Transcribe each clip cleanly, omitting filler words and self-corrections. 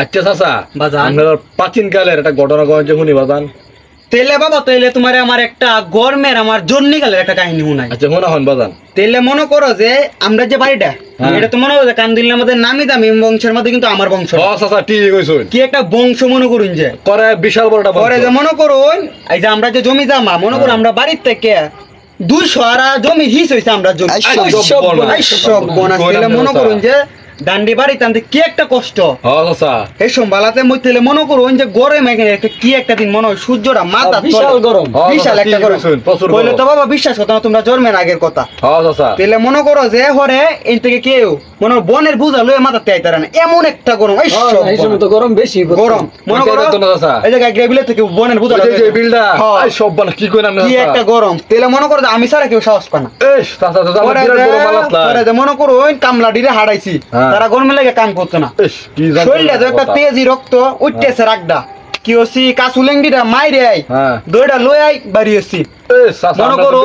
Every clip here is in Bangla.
আচ্ছা চাচা বাজান আপনার প্রাচীন কালের একটা ঘটনা কয়েছে শুনি বাজান। তেলে বাবা তেলে তোমার আমার একটা গরমের আমার জন্নি কালের একটা কাহিনী শুনাই। আচ্ছা মনে হন বাজান। তেলে মনে করো যে আমরা যে বাড়িটা এটা তো মনে করো যে কান্দিলের মধ্যে নামি দামি বংশের মধ্যে কিন্তু আমার বংশ চাচা ঠিক কইছেন। কি একটা বংশ মনে করুন যে করে বিশাল বড়টা পরে যে মনে করুন এই যে আমরা যে জমি জামা মনে করুন আমরা বাড়ির থেকে 200 আরা জমি হিস হইছে আমরা জমি সব বোনাস তেলে মনে করুন যে ডান্ডি বাড়ি টানতে কি একটা কষ্ট এই সম্বালাতে মধ্যে মনে করুন যে গরম কি একটা দিন মনে হয় সূর্যটা মাথা বিশাল গরম বিশাল একটা গরম বলে তো বাবা বিশ্বাস করতো না তোমরা জন্মের আগের কথা তেলে মনে করো যে হরে এই থেকে কেউ মনে বনের বুঝা লয়ে মাথাতে আইতারা না এমন একটা গরম এই সময় তো গরম বেশি গরম মনে করো এই যে গ্রেবিলে থেকে বনের বুঝা যে বিলটা সব বল কি কই না কি একটা গরম তেলে মনে করো যে আমি সারা কেউ সাহস পায় না মনে করো কামলা ডিরে হারাইছি তারা গরমে লাগে কাম করতো না শরীরটা তো একটা তেজি রক্ত উঠতেছে রাগডা কি হচ্ছি কাসুলেঙ্গিটা মাইরে আই দইটা লই আই বাড়ি হচ্ছি মনে করো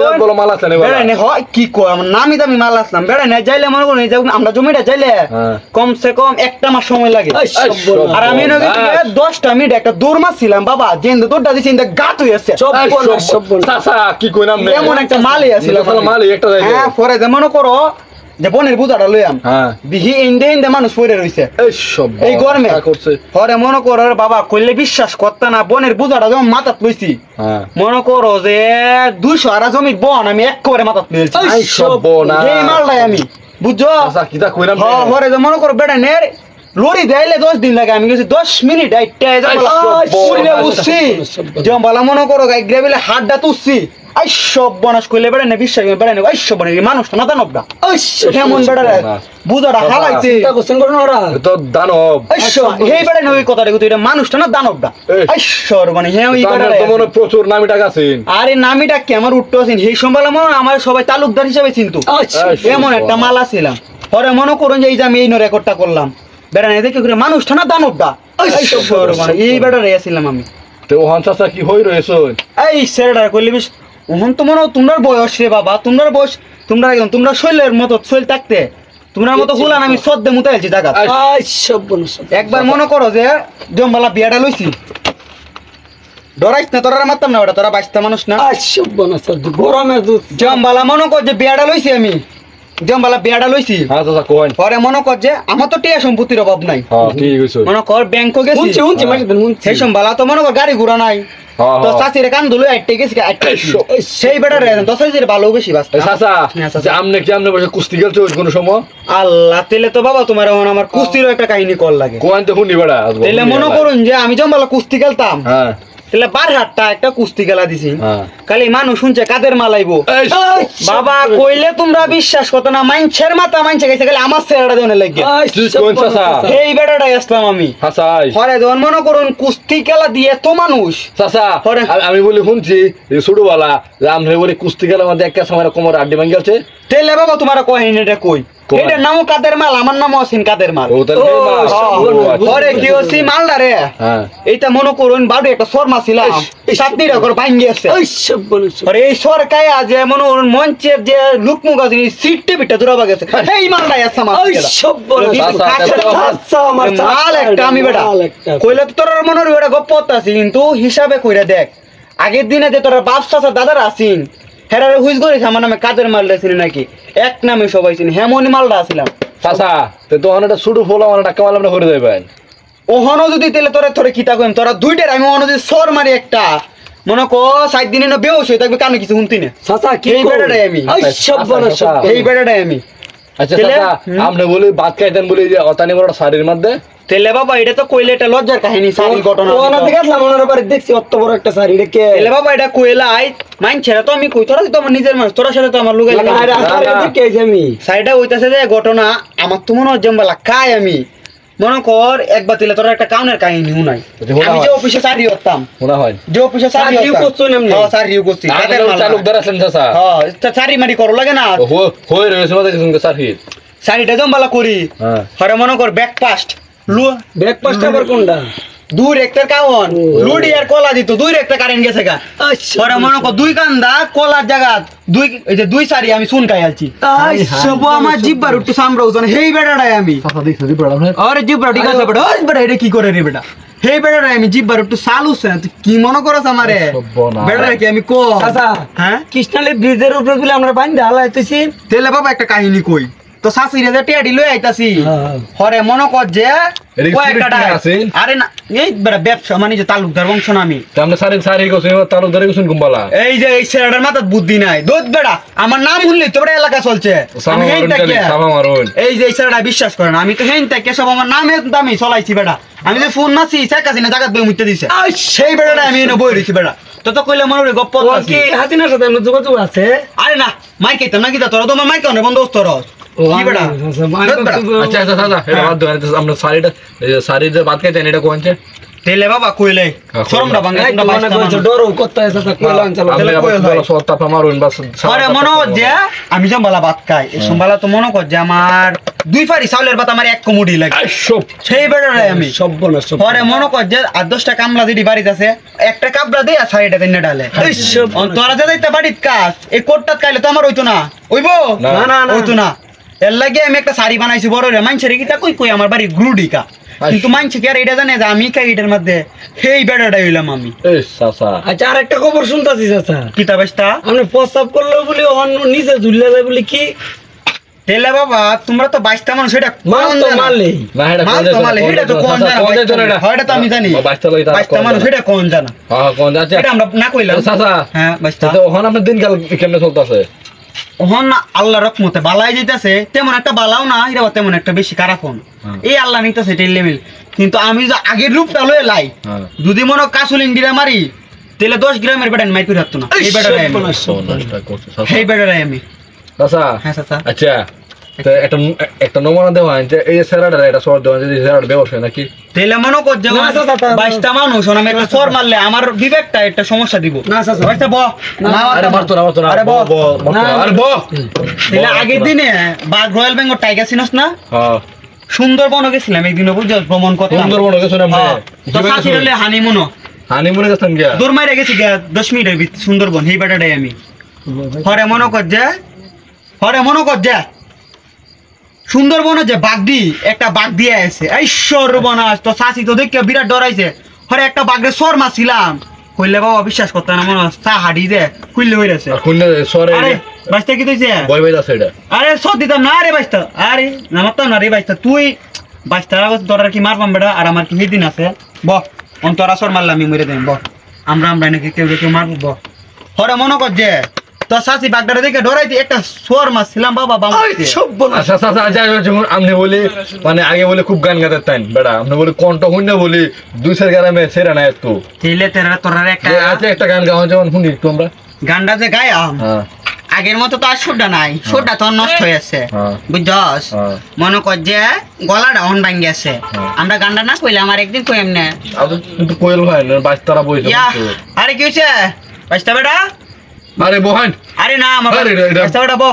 কি কয় আমার নামি দামি মাল আসলাম বেড়াই না যাইলে মনে করো আমরা জমিটা যাইলে কমসে কম একটা মাস সময় লাগে আর আমি 10টা মিনিট একটা দৌড় মারছিলাম বাবা যে দৌড়টা দিচ্ছি গাত হয়েছে এমন একটা মালই আছিল হ্যাঁ পরে যে মনে করো যে বনের বুঝাটা লইয়াম বিহি ইন্দে মানুষ পড়ে রইছে এই গরমে পরে মনে করো বাবা কইলে বিশ্বাস করতে না বনের বুঝাটা যখন মাথাত লইছি মনে করো যে 200 আরা জমির বন আমি এক করে মাথাত লইছি এই মালটাই আমি বুঝছো পরে যে মনে করো বেটা নের লরি দেয়লে 10 দিন লাগে আমি গেছি 10 মিনিট জম্বালা মনে করো গাই গ্রেবিলে হাতটা তুলছি সব বনাস কইলে বেড়ে না বিশ্বাস বেড়ে না সব বনে মানুষটা না দানবটা কেমন বেড়ে বুঝাটা হালাইছে তো দানব এই বেড়ে না ওই কথাটা কিন্তু এটা মানুষটা না দানবটা মানে হ্যাঁ ওই প্রচুর নামি টাকা আছে আরে নামিটা কি আমার উঠতে আছেন সেই সম্বলা মনে আমার সবাই তালুকদার হিসেবে চিনতো এমন একটা মাল ছিলাম পরে মনে করুন যে এই যে আমি এই রেকর্ডটা করলাম বেড়া নাই দেখে মানুষটা না দানবটা এই বেড়া রেছিলাম আমি তো ওহান চাচা কি হই রয়েছে এই সেটা কইলে বেশ ওহন তো মনে তোমার বয়স রে বাবা তোমার বয়স তোমরা শৈলের মতো শৈল থাকতে তোমার মতো হুলান আমি সদ্যে মুতে আছি জায়গা একবার মনে করো যে জমবালা বিয়াটা লইছি ডরাইস না তোরা মারতাম না ওটা তোরা বাঁচতে মানুষ না গরমের দুধ জমবালা মনে কর যে বিয়াটা লইছি আমি জমবালা বিয়াটা লইছি পরে মনে কর যে আমার তো টিয়া সম্পত্তির অভাব নাই মনে কর ব্যাংক গেছি সেই সম্বালা তো মনে কর গাড়ি ঘোড়া নাই তো চাচিরে কান ধুলো আইটে গেছি সেই বেটার তো চাচিরে ভালো বেশি বাস আমনে কি আমনে বসে কুস্তি খেলছো কোন সময় আল্লাহ তেলে তো বাবা তোমার আমার কুস্তিরও একটা কাহিনী কল লাগে কোন তো শুনি বেড়া তেলে মনে করুন যে আমি জমবালা কুস্তি খেলতাম তাহলে 12 একটা কুস্তি খেলা দিছি খালি মানুষ শুনছে কাদের মালাইবো বাবা কইলে তোমরা বিশ্বাস করতো না মাইনছের মাথা মাইনছে গেছে খালি আমার ছেড়া দেওয়ার লাগে এই বেটাটাই আসলাম আমি পরে যখন মনে করুন কুস্তি খেলা দিয়ে তো মানুষ আমি বলি শুনছি ছোটবেলা আমি বলি কুস্তি খেলা মধ্যে একটা সময় কোমর আড্ডি ভাঙ গেছে তেলে বাবা তোমার কাহিনীটা কই এটার নামও কাদের মাল আমার নামও আছেন কাদের মাল পরে কি হচ্ছে মালটা রে এইটা মনে করুন বাড়ি একটা শর্মা ছিলাম চাটনিটা করে ভাঙ্গি আছে এই সরকার আজ মনে করুন মঞ্চের যে লুকমুখ আছে সিটে পিঠা দূরাবা গেছে এই মালটাই আছে মাল একটা আমি বেটা কইলে তো তোর মনে হয় ওটা গপ্প আছে কিন্তু হিসাবে কইরা দেখ আগের দিনে যে তোরা বাপ চাচা দাদারা আছিন হেরারে হুইজ করিস আমার নামে কাদের মালটা ছিল নাকি এক নামে সবাই চিনি হেমনি মালটা আসিলাম চাচা তো একটা ছোট ফল আমার টাকা মাল আমরা করে দেবেন ওহনো যদি তেলে তোরে তোরে কিতা কইম তোরা দুইটার আমি ওহনো যদি সর মারি একটা মনে কো 7 দিনে না বেউস হই থাকবে কানে কিছু শুনতি না চাচা কি এই বেটাটাই আমি এই বেটাটাই আমি আচ্ছা চাচা আপনি বলি ভাত খাইতেন বলি যে অতানি বড় শাড়ির মধ্যে তেলে বাবা এটা তো কইলে এটা লজ্জার কাহিনী শাড়ি ঘটনা ওনা দেখলাম ওনার বাড়ি দেখছি অত বড় একটা শাড়ি রে কে তেলে বাবা এটা কইলা আই মাইন ছেড়া তো আমি কই তোরা তো আমার নিজের মানুষ তোরা সাথে তো আমার লুগাই লাগা দেখে আমি সাইডা হইতাছে যে ঘটনা আমার তো মনে হয় জম্বালা কাই আমি মনে কর একবার তেলে তোরা একটা কাউনের কাহিনী শুনাই আমি যে অফিসে চাকরি করতাম মনে হয় যে অফিসে চাকরি করছন এমনি হ্যাঁ চাকরি করছি কাদের মাল চালুকদার আছেন চাচা হ্যাঁ চাকরি মারি করো লাগে না হই রয়েছে মতে কিছু চাকরি চাকরিটা জম্বালা করি হরে মনে কর ব্যাকপাস্ট ব্রেকফাস্ট আবার কোনটা দুই রেক্টার কাউন লুডি আর কলা দিত দুই রেক্টার কারেন্ট গেছে গা পরে মনে কর দুই কান্দা কলার জায়গা দুই এই যে দুই সারি আমি শুন খাই আলছি সব আমার জিব্বার একটু সামরা ওজন হেই বেটাটাই আমি চাচা দেখছো জি বড় ভাই আরে জিব্বার ঠিক আছে বেটা ওই বেটা এটা কি করে রে বেটা হেই বেটাটাই আমি জিব্বার একটু চালুছে না তুই কি মনে করছ আমারে বেটাটা কি আমি কো চাচা হ্যাঁ কৃষ্ণালী ব্রিজের উপরে বলে আমরা বান্ধা হালাইতেছি তেলে বাবা একটা কাহিনী কই তো শাশুড়ি যে টিয়াডি লই আইতাছি হরে মনে কর যে আরে না এই বেটা ব্যবসা মানে যে তালুকদার বংশ না আমি আমরা সারি গোছেন তালুকদারে গোছেন গুম্বালা এই যে এই ছেলেটার মাথায় বুদ্ধি নাই দুধ বেড়া আমার নাম শুনলি তো বেড়া এলাকা চলছে আমি হেইটা কে এই যে এই ছেলেটা বিশ্বাস করে না আমি তো হেইটা কে সব আমার নামে দামি চলাইছি বেড়া আমি যে ফোন মারছি শেখ হাসিনা জায়গা বই মুইতে দিছে সেই বেড়াটা আমি এনে বই রইছি বেড়া তো কইলে মনে গপ্প কি হাসিনার সাথে আমরা যোগাযোগ আছে আরে না মাই খাইতাম না কি তোরা তো মাই কানে বন্ধ হতো রস কি বেড়া আচ্ছা আচ্ছা দাদা এটা বাদ দাও আমরা সারি যে বাদ খাইতেন এটা কোনছে তেলে বাবা কইলে শরমটা ভাঙা তোমরা বাইস্তা কইছো ডরো করতে আছে তা কইলা অঞ্চল আমরা বলো সত্তা মারুন বাস আরে মনে হচ্ছে যে আমি জম্বালা ভাত খাই এই সম্বালা তো মনে কর যে আমার দুই ফাড়ি চাউলের ভাত আমার এক কোমুডি লাগে সব সেই বেড়ারে আমি সব বনা সব পরে মনে কর যে 8-10টা কামলা দিদি বাড়িতে আছে একটা কাবলা দেই আর শাড়িটা কিনে ডালে তোরা যে যাইতে বাড়িত কাজ এই কোটটা খাইলে তো আমার হইতো না হইবো না না না হইতো না এর লাগে আমি একটা শাড়ি বানাইছি বড় রে মাইনছেরে কিটা কই কই আমার বাড়ি গ্রুডিকা কিন্তু মাইনছে কি আর এটা জানে যে আমি খাই এটার মধ্যে সেই বেড়াটা হইলাম আমি এই চাচা আচ্ছা আরেকটা খবর শুনতাছি চাচা কিতা বাস্তা আপনি প্রস্তাব করলো বলে অন্য নিচে ঝুললে যায় বলে কি তেলে বাবা তোমরা তো 22টা মানুষ এটা মাল তো মারলে না এটা মাল তো মালে এটা তো কোন জানা কোন জানা এটা হয় এটা তো আমি জানি 22টা মানুষ এটা কোন জানা হ্যাঁ কোন জানা এটা আমরা না কইলাম চাচা হ্যাঁ 22টা তো ওখানে আপনার দিনকাল কেমনে চলতেছে ওহন আল্লাহর রহমতে বালাই যাইতাছে তেমন একটা বালাও না এটা তেমন একটা বেশি কারাফোন এই আল্লাহ নিতেছে এটা লেভেল কিন্তু আমি যে আগের রূপটা লয়ে লাই যদি মনে কাসুলিং দিরা মারি তাহলে 10 গ্রামের বেটান মাইর করে থাকতো না এই বেটারাই আমি এই বেটারাই আমি চাচা হ্যাঁ চাচা আচ্ছা তো একটা নমুনা দেওয়া যে এই স্যারাডার এটা সর দেওয়া যদি স্যারাড ব্যবসা নাকি তাহলে মনে কর যে 22টা মানুষ আমি একটা সর মারলে আমার বিবেকটা একটা সমস্যা দিব না চাচা আচ্ছা ব না আরে মারতো না আরে ব আরে ব তাহলে আগের দিনে বাঘ রয়্যাল বেঙ্গল টাইগার সিনস না হ্যাঁ সুন্দরবনে গেছিলাম একদিন বুঝছো ভ্রমণ করতাম সুন্দরবনে গেছো না তো সাথী হলে হানিমুনে গেছেন গিয়া দূর মাইরে গেছি গিয়া 10 মিনিটের ভিতর সুন্দরবন এই বেটাটাই আমি হরে মনে কর যে সুন্দরবনে যে বাগদি একটা বাঘ দিয়ে আছে এই সর্বনাশ তো চাচি তো দেখে বিরাট ডরাইছে হরে একটা বাঘরে সর মারছিলাম কইলে বাবা বিশ্বাস করতে না মনে চা হাডি যে খুললে হয়ে গেছে খুললে সরে আরে বাইস্তা কি দিছে বই বই আছে এটা আরে সর দিতাম না রে বাইস্তা আরে নামাতাম না রে বাইস্তা তুই বাইস্তা ডরার কি মারবাম বেটা আর আমার কি সেদিন আছে ব অন্তরা সর মারলাম আমি মরে দেন ব আমরা নাকি কেউ মারব হরে মনে কর যে তো চাচি বাগদারে দেখে ডরাইতে একটা সর মারছিলাম বাবা আচ্ছা চাচা আপনি বলি মানে আগে বলে খুব গান গাতে তাই বেড়া আপনি বলি কণ্ঠ শুনে বলি 200 গ্রামে সেরা না একটু তেলে তোরা একটা আছে একটা গান গাওয়া যেমন শুনি একটু আমরা গানটা যে গায়াম আগের মতো তো আর সুরটা নাই সুরটা তো নষ্ট হয়ে আছে বুঝছস মনে কর যে গলাটা অন ভাঙ গেছে আমরা গানটা না কইলে আমার একদিন কই এমনে কিন্তু কোয়েল ভাই বাইস্তারা বইছে আরে কি হইছে বাইস্তা বেটা আরে বহান আরে না আমার বাইস্তা বেটা বো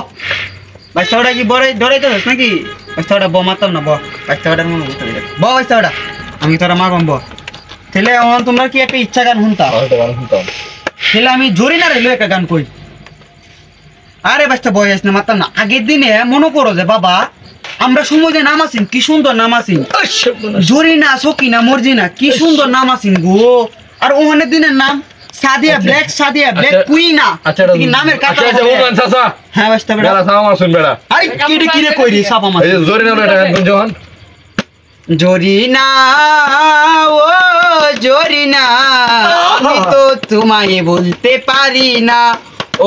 বাইস্তা বেটা কি বড় ডরাইতে হস নাকি বাইস্তা বেটা বো মারতাম না বো বাইস্তা বেটার মনে করতে বো বাইস্তা বেটা আমি তোরা মারবাম বো তাহলে এখন তোমরা কি একটা ইচ্ছা গান শুনতা তাহলে আমি জোরি না রেলো একটা গান কই আরে বাচ্চা বয়স না মারতাম না আগের দিনে মনে করো যে বাবা আমরা সমুদ্রে নামাসিন কি সুন্দর নামাসিন জরিনা সকিনা মর্জিনা কি সুন্দর নামাসিন গো আর ওখানে দিনের নাম সাদিয়া ব্ল্যাক কুইনা আচ্ছা কি নামের কথা আচ্ছা ওমান চাচা হ্যাঁ বাস্তা বেটা বেলা সামা শুন বেড়া আরে কিরে কইরি সাপা মাছ এই জরিনা এটা গান জোহান জরিনা ও জরিনা আমি তো তোমায় বলতে পারি না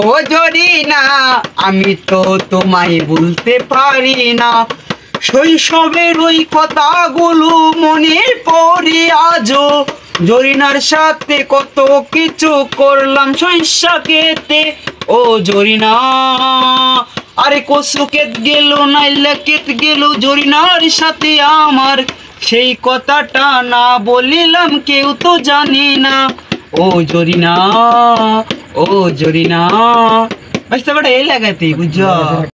ও জরিনা আমি তো তোমায় বলতে পারি না শৈশবের ওই কথাগুলো মনে পড়ে আজও জরিনার সাথে কত কিছু করলাম শৈশবেতে ও জরিনা আরে কসু কেত গেল নাইলে কেত গেল জরিনার সাথে আমার সেই কথাটা না বলিলাম কেউ তো জানি না ও জরিনা আচ্ছা বেটা এই লাগাতে বুঝছো